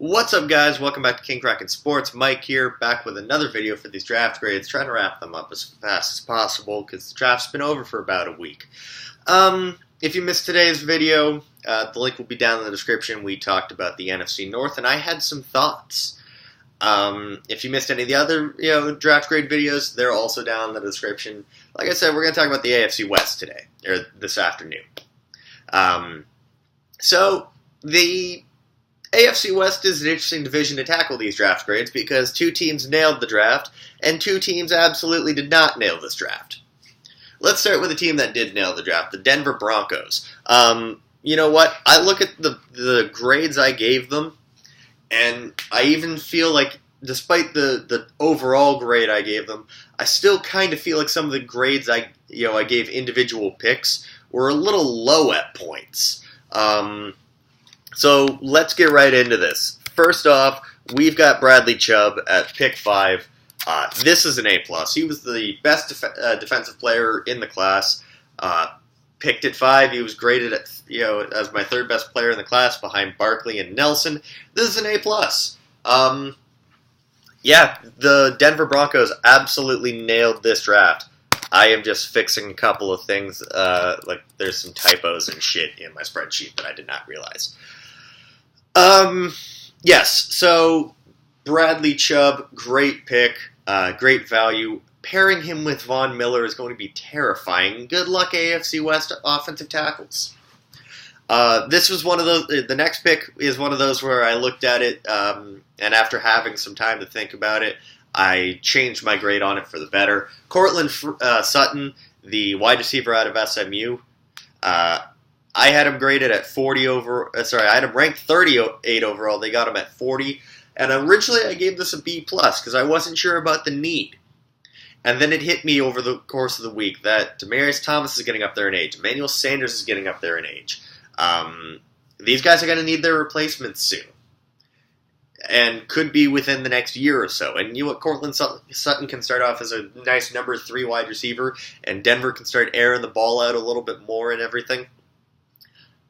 What's up, guys? Welcome back to King Kraken Sports. Mike here, back with another video for these draft grades, trying to wrap them up as fast as possible because the draft's been over for about a week. If you missed today's video, the link will be down in the description. We talked about the NFC North, and I had some thoughts. If you missed any of the other draft grade videos, they're also down in the description. Like I said, we're going to talk about the AFC West today, or this afternoon. So, the AFC West is an interesting division to tackle these draft grades because two teams nailed the draft, and two teams absolutely did not nail this draft. Let's start with a team that did nail the draft, the Denver Broncos. You know what? I look at the grades I gave them, and I even feel like, despite the overall grade I gave them, I still kind of feel like some of the grades I gave individual picks were a little low at points. So let's get right into this. First off, we've got Bradley Chubb at pick 5. This is an A+. He was the best defensive player in the class. Picked at 5, he was graded at as my third best player in the class behind Barkley and Nelson. This is an A+. Yeah, the Denver Broncos absolutely nailed this draft. I am just fixing a couple of things, like there's some typos and shit in my spreadsheet that I did not realize. Yes, so Bradley Chubb, great pick, great value. Pairing him with Von Miller is going to be terrifying. Good luck, AFC West offensive tackles. This was one of those. The next pick is one of those where I looked at it, and after having some time to think about it, I changed my grade on it for the better. Cortland Sutton, the wide receiver out of SMU. I had him graded at 40 over. I had him ranked 38 overall. They got him at 40, and originally I gave this a B+ because I wasn't sure about the need. And then it hit me over the course of the week that Demaryius Thomas is getting up there in age. Emmanuel Sanders is getting up there in age. These guys are going to need their replacements soon, and could be within the next year or so. And you know what? Cortland Sutton can start off as a nice number 3 wide receiver, and Denver can start airing the ball out a little bit more and everything.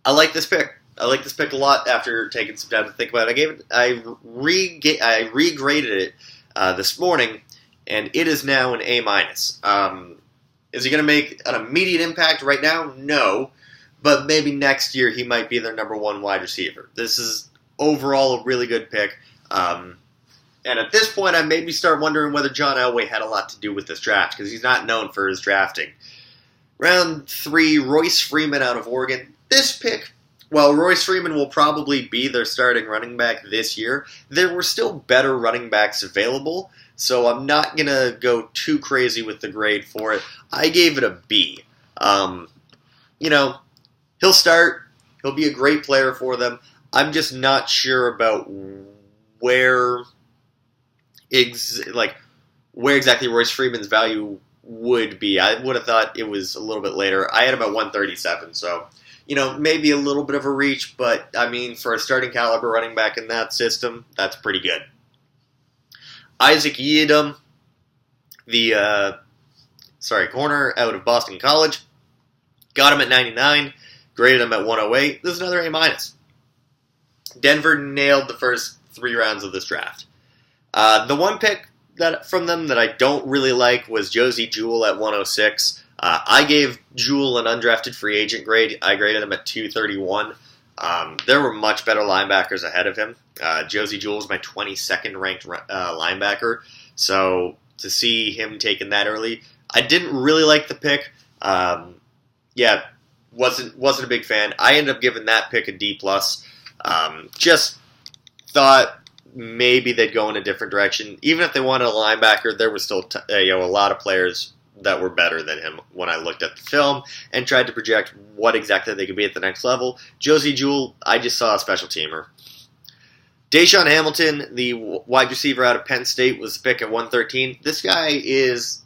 I like this pick. I like this pick a lot after taking some time to think about it. I regraded it this morning, and it is now an A-. Is he going to make an immediate impact right now? No. But maybe next year he might be their number 1 wide receiver. This is overall a really good pick. And at this point, I maybe start wondering whether John Elway had a lot to do with this draft, because he's not known for his drafting. Round 3, Royce Freeman out of Oregon. This pick, while Royce Freeman will probably be their starting running back this year, there were still better running backs available, so I'm not going to go too crazy with the grade for it. I gave it a B. He'll start. He'll be a great player for them. I'm just not sure about where exactly Royce Freeman's value would be. I would have thought it was a little bit later. I had about 137, so maybe a little bit of a reach, but I mean, for a starting caliber running back in that system, that's pretty good. Isaac Yiadom, the corner out of Boston College, got him at 99, graded him at 108. This is another A-. Denver nailed the first 3 rounds of this draft. The one pick from them that I don't really like was Josie Jewell at 106. I gave Jewell an undrafted free agent grade. I graded him at 231. There were much better linebackers ahead of him. Josie Jewell is my 22nd ranked linebacker, so to see him taken that early, I didn't really like the pick. Wasn't a big fan. I ended up giving that pick a D+. Just thought maybe they'd go in a different direction. Even if they wanted a linebacker, there was still a lot of players that were better than him when I looked at the film and tried to project what exactly they could be at the next level. Josie Jewell, I just saw a special teamer. Deshaun Hamilton, the wide receiver out of Penn State, was the pick at 113. This guy is,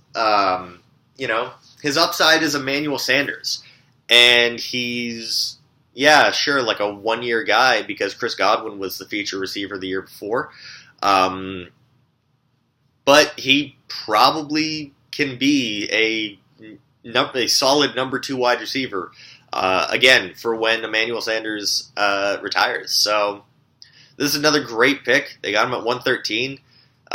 his upside is Emmanuel Sanders. And he's, like a 1-year guy because Chris Godwin was the feature receiver the year before. But he probably can be a solid number 2 wide receiver, again, for when Emmanuel Sanders retires. So This is another great pick. They got him at 113.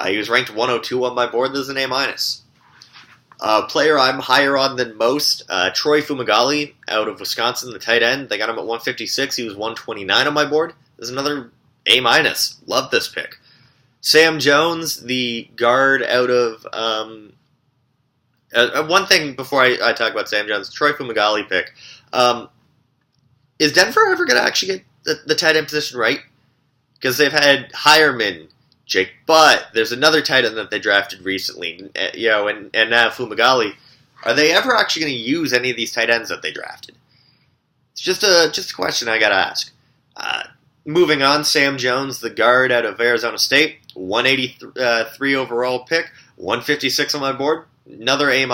He was ranked 102 on my board. This is an A-. Player I'm higher on than most, Troy Fumagalli out of Wisconsin, the tight end. They got him at 156. He was 129 on my board. This is another A-. Love this pick. Sam Jones, the guard out of... one thing before I talk about Sam Jones, Troy Fumagalli pick. Is Denver ever going to actually get the tight end position right? Because they've had Hireman, Jake Butt. There's another tight end that they drafted recently, and now Fumagalli. Are they ever actually going to use any of these tight ends that they drafted? It's just a question I got to ask. Moving on, Sam Jones, the guard out of Arizona State, 183 overall pick, 156 on my board, another A-.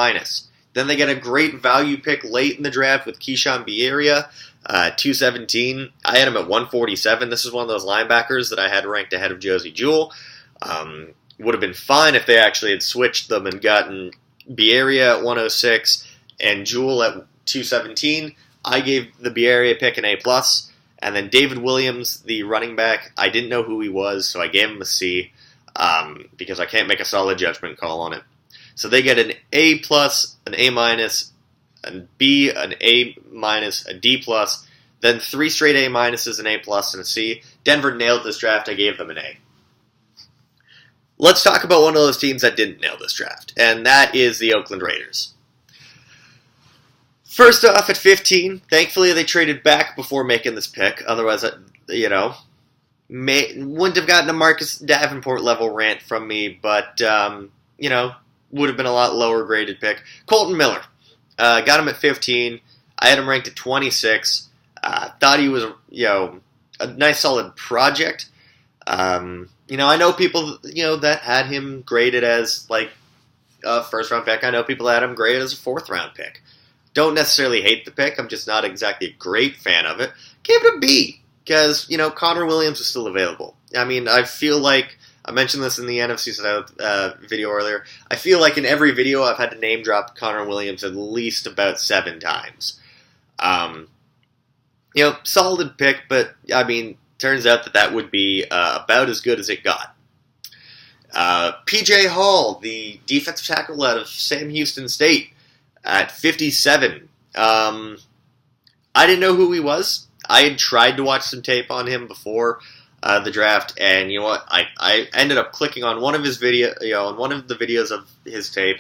Then they get a great value pick late in the draft with Keyshawn Bierria, 217. I had him at 147. This is one of those linebackers that I had ranked ahead of Josie Jewell. Would have been fine if they actually had switched them and gotten Bierria at 106 and Jewell at 217. I gave the Bierria pick an A+. And then David Williams, the running back, I didn't know who he was, so I gave him a C because I can't make a solid judgment call on it. So they get an A+, an A-, an B, an A-, a D+, then 3 straight A-, an A+, and a C. Denver nailed this draft. I gave them an A. Let's talk about one of those teams that didn't nail this draft, and that is the Oakland Raiders. First off, at 15, thankfully they traded back before making this pick. Otherwise, wouldn't have gotten a Marcus Davenport level rant from me, but, would have been a lot lower graded pick. Colton Miller. Got him at 15. I had him ranked at 26. Thought he was, a nice solid project. I know people, that had him graded as, a first-round pick. I know people that had him graded as a fourth-round pick. Don't necessarily hate the pick. I'm just not exactly a great fan of it. Gave it a B, because, Connor Williams is still available. I mean, I feel like, I mentioned this in the NFC South video earlier, I feel like in every video I've had to name drop Connor Williams at least about 7 times. Solid pick, but, turns out that would be about as good as it got. P.J. Hall, the defensive tackle out of Sam Houston State, at 57. I didn't know who he was. I had tried to watch some tape on him before the draft, and you know what? I ended up clicking on one of his on one of the videos of his tape,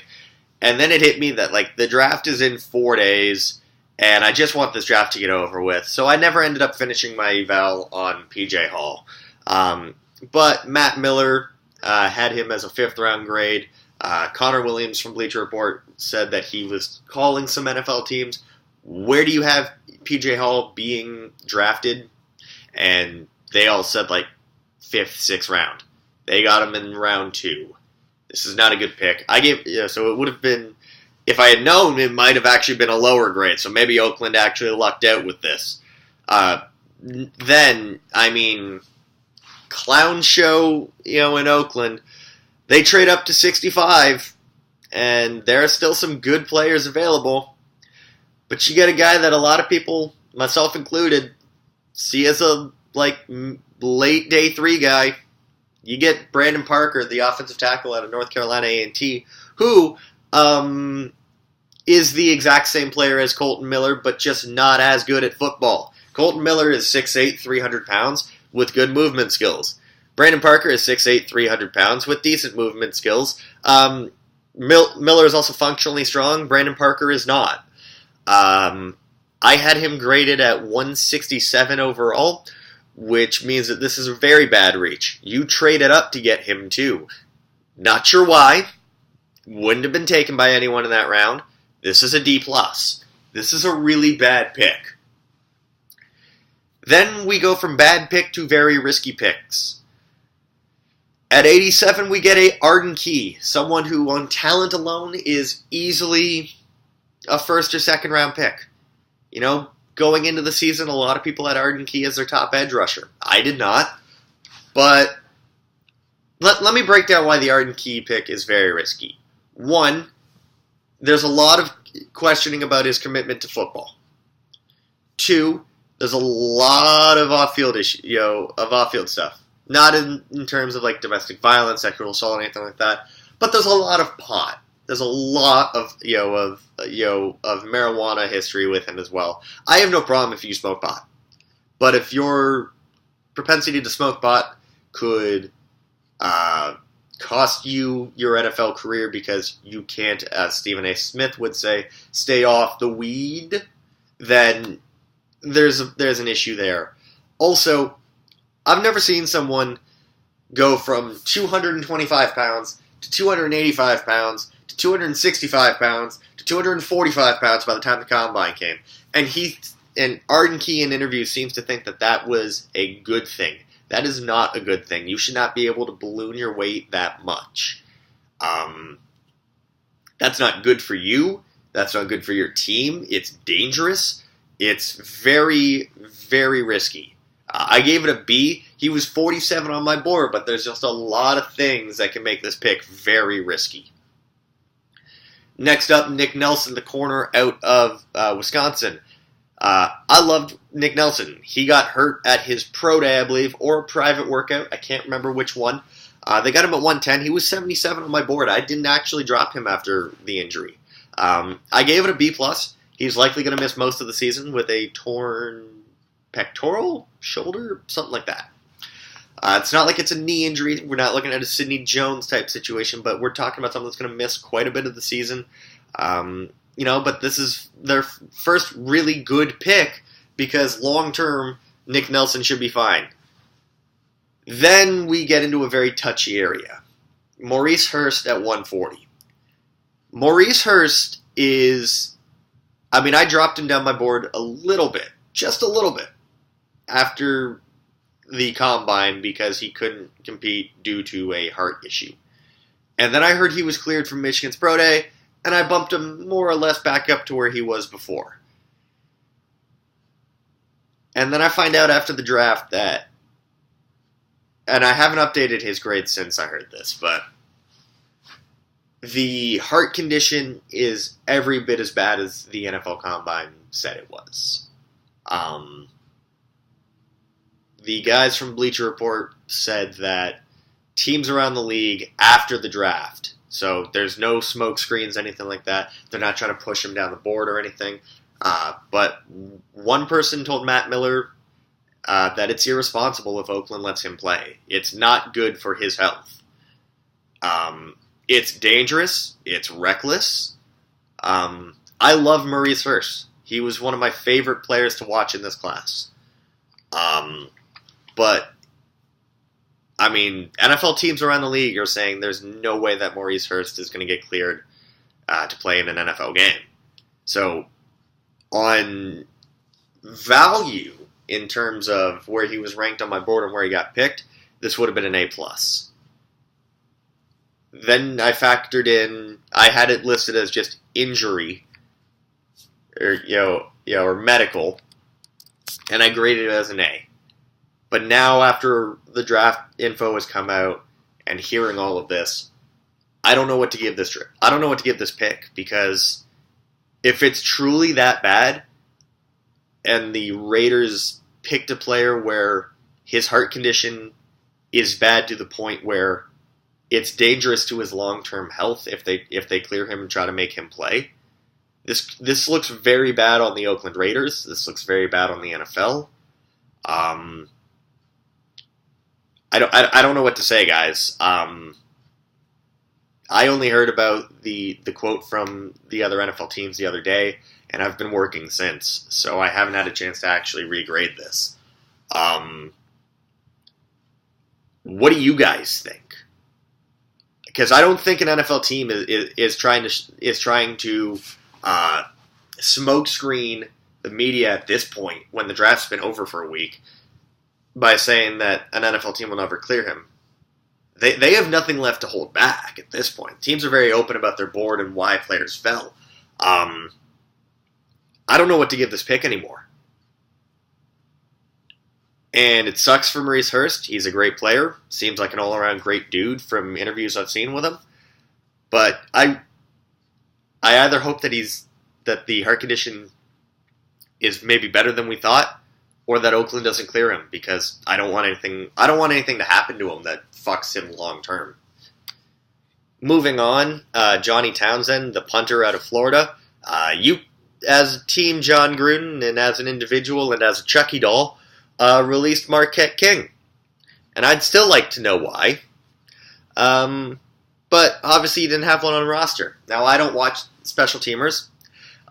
and then it hit me that the draft is in 4 days, and I just want this draft to get over with. So I never ended up finishing my eval on PJ Hall. But Matt Miller had him as a 5th-round grade. Connor Williams from Bleacher Report said that he was calling some NFL teams. Where do you have P.J. Hall being drafted? And they all said 5th, 6th round. They got him in round 2. This is not a good pick. So it would have been, if I had known, it might have actually been a lower grade. So maybe Oakland actually lucked out with this. Then, clown show, in Oakland. They trade up to 65, and there are still some good players available. But you get a guy that a lot of people, myself included, see as a late day 3 guy. You get Brandon Parker, the offensive tackle out of North Carolina A&T, who is the exact same player as Colton Miller, but just not as good at football. Colton Miller is 6'8", 300 pounds with good movement skills. Brandon Parker is 6'8", 300 pounds with decent movement skills. Miller is also functionally strong. Brandon Parker is not. I had him graded at 167 overall, which means that this is a very bad reach. You traded up to get him too. Not sure why. Wouldn't have been taken by anyone in that round. This is a D+. This is a really bad pick. Then we go from bad pick to very risky picks. At 87, we get a Arden Key, someone who on talent alone is easily a 1st or 2nd round pick. Going into the season, a lot of people had Arden Key as their top edge rusher. I did not. But let me break down why the Arden Key pick is very risky. 1, there's a lot of questioning about his commitment to football. 2, there's a lot of off-field stuff. Not in terms of like domestic violence, sexual assault, anything like that. But there's a lot of pot. There's a lot of of marijuana history with him as well. I have no problem if you smoke pot, but if your propensity to smoke pot could cost you your NFL career because you can't, as Stephen A. Smith would say, stay off the weed, then there's an issue there. Also, I've never seen someone go from 225 pounds to 285 pounds to 265 pounds to 245 pounds by the time the combine came. And Arden Key in interviews seems to think that was a good thing. That is not a good thing. You should not be able to balloon your weight that much. That's not good for you. That's not good for your team. It's dangerous. It's very, very risky. I gave it a B. He was 47 on my board, but there's just a lot of things that can make this pick very risky. Next up, Nick Nelson, the corner out of Wisconsin. I loved Nick Nelson. He got hurt at his pro day, I believe, or a private workout. I can't remember which one. They got him at 110. He was 77 on my board. I didn't actually drop him after the injury. I gave it a B+. He's likely going to miss most of the season with a torn pectoral, shoulder, something like that. It's not like it's a knee injury. We're not looking at a Sidney Jones type situation, but we're talking about someone that's going to miss quite a bit of the season. But this is their first really good pick because long-term, Nick Nelson should be fine. Then we get into a very touchy area. Maurice Hurst at 140. Maurice Hurst is... I dropped him down my board a little bit, just a little bit, after the combine because he couldn't compete due to a heart issue. And then I heard he was cleared from Michigan's Pro Day, and I bumped him more or less back up to where he was before. And then I find out after the draft that, and I haven't updated his grades since I heard this, but the heart condition is every bit as bad as the NFL Combine said it was. The guys from Bleacher Report said that teams around the league after the draft, so there's no smoke screens, anything like that. They're not trying to push him down the board or anything. But one person told Matt Miller that it's irresponsible if Oakland lets him play. It's not good for his health. It's dangerous. It's reckless. I love Maurice Hurst. He was one of my favorite players to watch in this class. But NFL teams around the league are saying there's no way that Maurice Hurst is going to get cleared to play in an NFL game. So, on value, in terms of where he was ranked on my board and where he got picked, this would have been an A+. Then I factored in, I had it listed as just injury, or medical, and I graded it as an A. But now, after the draft info has come out and hearing all of this, I don't know what to give this trip. I don't know what to give this pick, because if it's truly that bad, and the Raiders picked a player where his heart condition is bad to the point where it's dangerous to his long-term health if they clear him and try to make him play, this looks very bad on the Oakland Raiders. This looks very bad on the NFL. I don't know what to say, guys. I only heard about the quote from the other NFL teams the other day, and I've been working since, so I haven't had a chance to actually regrade this. What do you guys think? Because I don't think an NFL team is trying to smokescreen the media at this point when the draft's been over for a week by saying that an NFL team will never clear him. They have nothing left to hold back at this point. Teams are very open about their board and why players fell. I don't know what to give this pick anymore. And it sucks for Maurice Hurst. He's a great player. Seems like an all-around great dude from interviews I've seen with him. But I either hope that the heart condition is maybe better than we thought, or that Oakland doesn't clear him, because I don't want anything to happen to him that fucks him long term. Moving on, Johnny Townsend, the punter out of Florida. You, as Team John Gruden, and as an individual, and as a Chucky doll, released Marquette King. And I'd still like to know why. But obviously you didn't have one on roster. Now, I don't watch special teamers,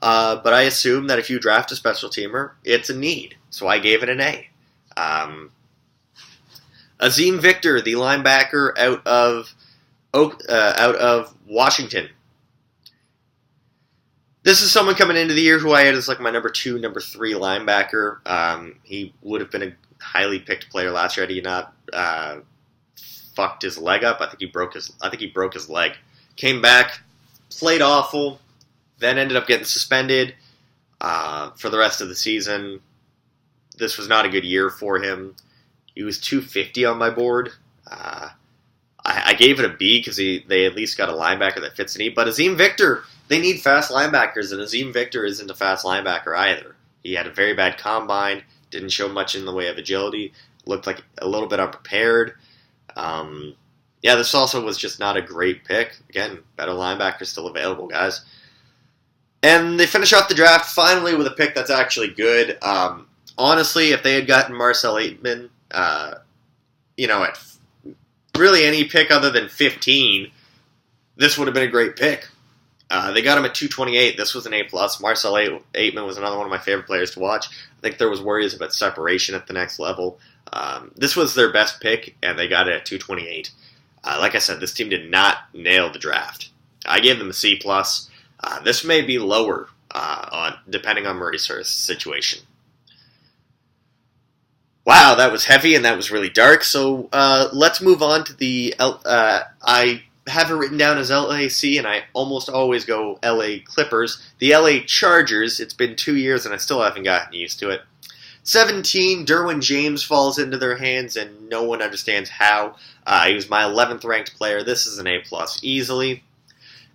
but I assume that if you draft a special teamer, it's a need. So I gave it an A. Azim Victor, the linebacker out of Washington. This is someone coming into the year who I had as like my number 2, number 3 linebacker. He would have been a highly picked player last year had he not fucked his leg up. I think he broke his leg. Came back, played awful, then ended up getting suspended for the rest of the season. This was not a good year for him. He was 250 on my board. I gave it a B because they at least got a linebacker that fits the need. But Azim Victor, they need fast linebackers, and Azim Victor isn't a fast linebacker either. He had a very bad combine, didn't show much in the way of agility, looked like a little bit unprepared. This also was just not a great pick. Again, better linebackers still available, guys. And they finish off the draft finally with a pick that's actually good. Honestly, if they had gotten Marcel Aitman, at really any pick other than 15, this would have been a great pick. They got him at 228. This was an A+. Marcel Aitman was another one of my favorite players to watch. I think there was worries about separation at the next level. This was their best pick, and they got it at 228. Like I said, this team did not nail the draft. I gave them a C+. This may be lower, depending on Murray's situation. Wow, that was heavy and that was really dark. So let's move on to the... I have it written down as LAC, and I almost always go LA Clippers. The LA Chargers, it's been 2 years and I still haven't gotten used to it. 17, Derwin James falls into their hands, and no one understands how. He was my 11th ranked player. This is an A+ easily.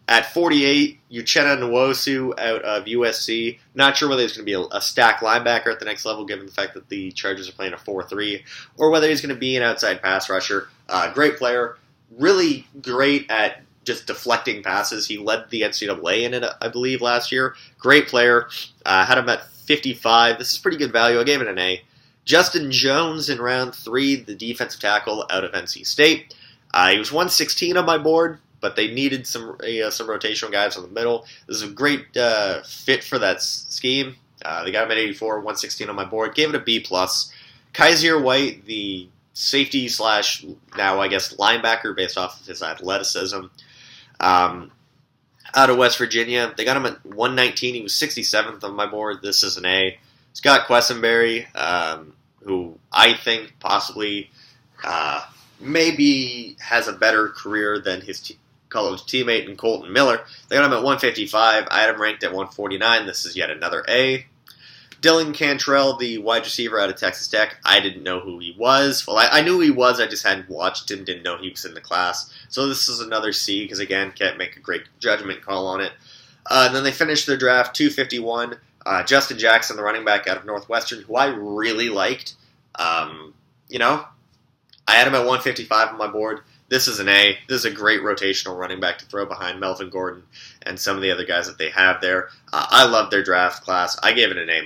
At 48, Uchenna Nwosu out of USC. Not sure whether he's going to be a stack linebacker at the next level, given the fact that the Chargers are playing a 4-3, or whether he's going to be an outside pass rusher. Great player. Really great at just deflecting passes. He led the NCAA in it, I believe, last year. Great player. Had him at 55. This is pretty good value. I gave it an A. Justin Jones in round 3, the defensive tackle out of NC State. He was 116 on my board, but they needed some rotational guys in the middle. This is a great fit for that scheme. They got him at 84, 116 on my board. Gave it a B+. Kaiser White, the safety / now I guess linebacker based off of his athleticism, out of West Virginia. They got him at 119. He was 67th on my board. This is an A. Scott Quessenberry, who I think possibly maybe has a better career than his college teammate in Colton Miller. They got him at 155. I had him ranked at 149. This is yet another A. Dylan Cantrell, the wide receiver out of Texas Tech. I didn't know who he was. Well, I knew who he was. I just hadn't watched him. Didn't know he was in the class. So this is another C because, again, can't make a great judgment call on it. And then they finished their draft, 251. Justin Jackson, the running back out of Northwestern, who I really liked. I had him at 155 on my board. This is an A. This is a great rotational running back to throw behind Melvin Gordon and some of the other guys that they have there. I love their draft class. I gave it an A-.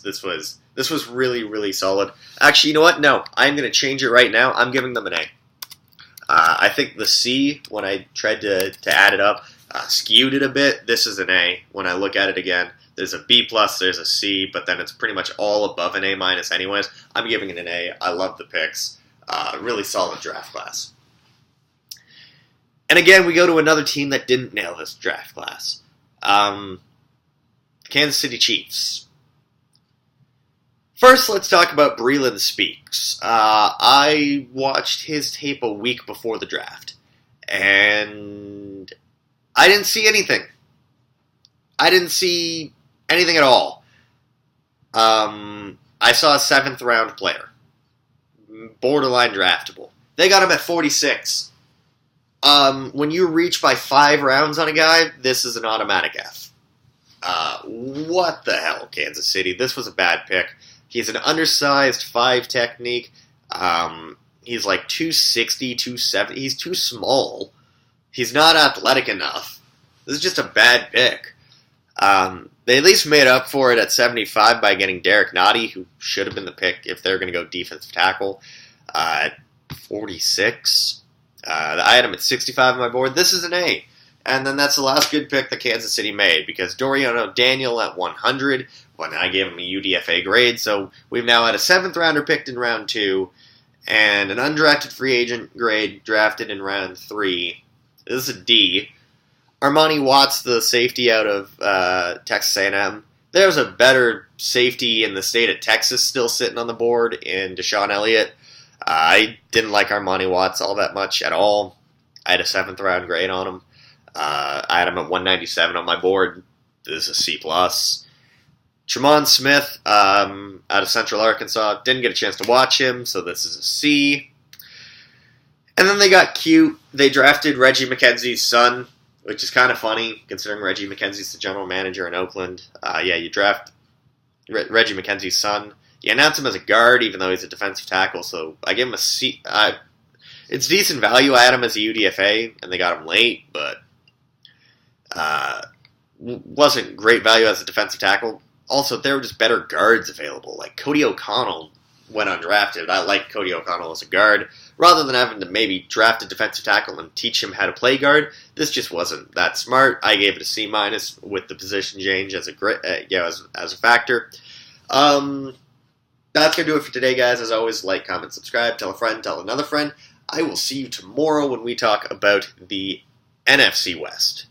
This was really, really solid. Actually, you know what? No, I'm going to change it right now. I'm giving them an A. I think the C, when I tried to add it up, skewed it a bit. This is an A. When I look at it again, there's a B+, there's a C, but then it's pretty much all above an A- anyways. I'm giving it an A. I love the picks. Really solid draft class. And again, we go to another team that didn't nail this draft class. Kansas City Chiefs. First, let's talk about Breeland Speaks. I watched his tape a week before the draft, and I didn't see anything. I didn't see anything at all. I saw a 7th round player. Borderline draftable. They got him at 46. When you reach by 5 rounds on a guy, this is an automatic F. What the hell, Kansas City? This was a bad pick. He's an undersized 5 technique. He's like 260, 270. He's too small. He's not athletic enough. This is just a bad pick. They at least made up for it at 75 by getting Derek Nottie, who should have been the pick if they're going to go defensive tackle, at 46. I had him at 65 on my board. This is an A. And then that's the last good pick that Kansas City made, because Dorian O'Daniel at 100, when I gave him a UDFA grade. So we've now had a 7th rounder picked in round 2, and an undrafted free agent grade drafted in round 3. This is a D. Armani Watts, the safety out of Texas A&M. There's a better safety in the state of Texas still sitting on the board in Deshaun Elliott. I didn't like Armani Watts all that much at all. I had a 7th round grade on him. I had him at 197 on my board. This is a C+. Tremont Smith out of Central Arkansas. Didn't get a chance to watch him, so this is a C. And then they got cute. They drafted Reggie McKenzie's son, which is kind of funny, considering Reggie McKenzie's the general manager in Oakland. You draft Reggie McKenzie's son. You announce him as a guard, even though he's a defensive tackle, so I give him a C. It's decent value. I had him as a UDFA, and they got him late, but wasn't great value as a defensive tackle. Also, there were just better guards available. Like Cody O'Connell went undrafted. I like Cody O'Connell as a guard. Rather than having to maybe draft a defensive tackle and teach him how to play guard, this just wasn't that smart. I gave it a C- with the position change as a factor. That's going to do it for today, guys. As always, like, comment, subscribe, tell a friend, tell another friend. I will see you tomorrow when we talk about the NFC West.